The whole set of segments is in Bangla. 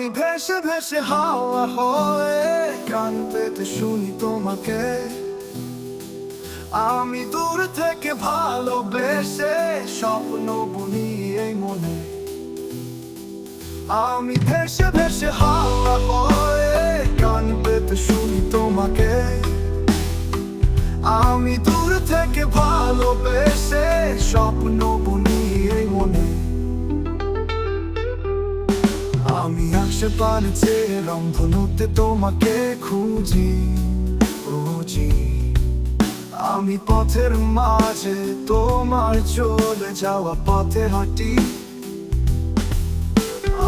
আমি ভেসে ভেসে হাওয়া হয়ে কান পেতে শুনি তোমাকে। আমি দূর থেকে ভালোবেসে স্বপ্ন বুনি এই মনে। আমি ভেসে ভেসে হাওয়া হয়ে কান পেতে শুনি তোমাকে। আমি দূর থেকে ভালোবেসে স্বপ্ন বুনি এই মনে। আমি আশেপাশে চেয়ে রংধনুতে তোমাকে খুঁজি খুঁজি। আমি পথের মাঝে তোমার চলে যাওয়া পথে হাঁটি।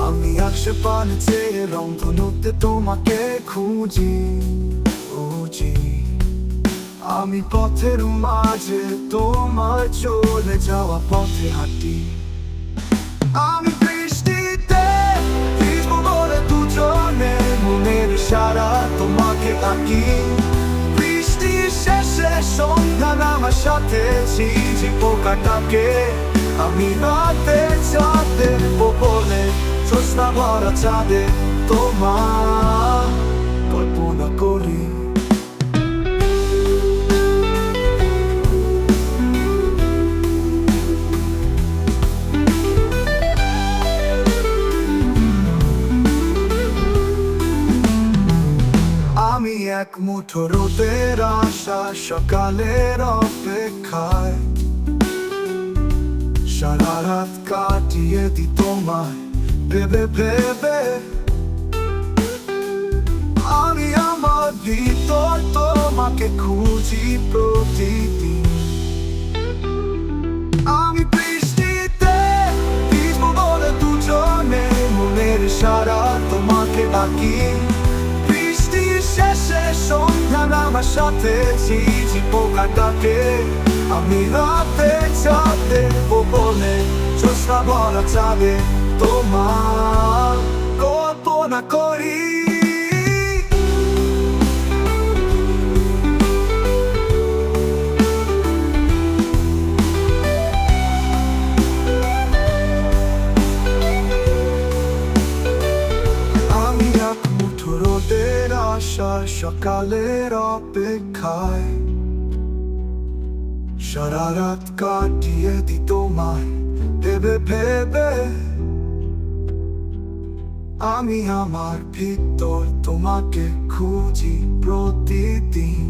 আমি আশেপাশে চেয়ে রংধনুতে তোমাকে খুঁজি খুঁজি। আমি পথের মাঝে তোমার চলে যাওয়া পথে হাঁটি। আমি বৃষ্টিতে ভিজবো বলে দুজনে মনের ইশারা তোমাকে আঁকি। বৃষ্টির শেষে সন্ধ্যা নামার সাথে ঝিঝি পোকাটাকে আমি রাতে চাঁদের উপরে জ্যোৎস্না ভরা চাঁদে তোমার কল্পনা করি। আমি এক মুঠো রোদের আশা সকালের অপেক্ষায় সারা রাত কাটিয়ে দি তোমায় ভেবে ভেবে। আমি আমার ভিতর তোমাকে খুঁজি প্রতিদিন। আমি বৃষ্টিতে ভিজবো বলে দুজনে মনের ইশারা তোমাকে ডাকি। বৃষ্টির শেষে সন্ধ্যা নামার সাথে ঝিঝি পোকাটাকে আমি রাতে চাঁদের উপরে জ্যোৎস্না ভরা চাঁদে তোমার কল্পনা করি। আমি এক মুঠো রোদের আশা সকালের অপেক্ষায় সারা রাত কাটিয়ে দি তোমায় ভেবে ভেবে। আমি আমার ভিতর তোমাকে খুঁজি প্রতিদিন।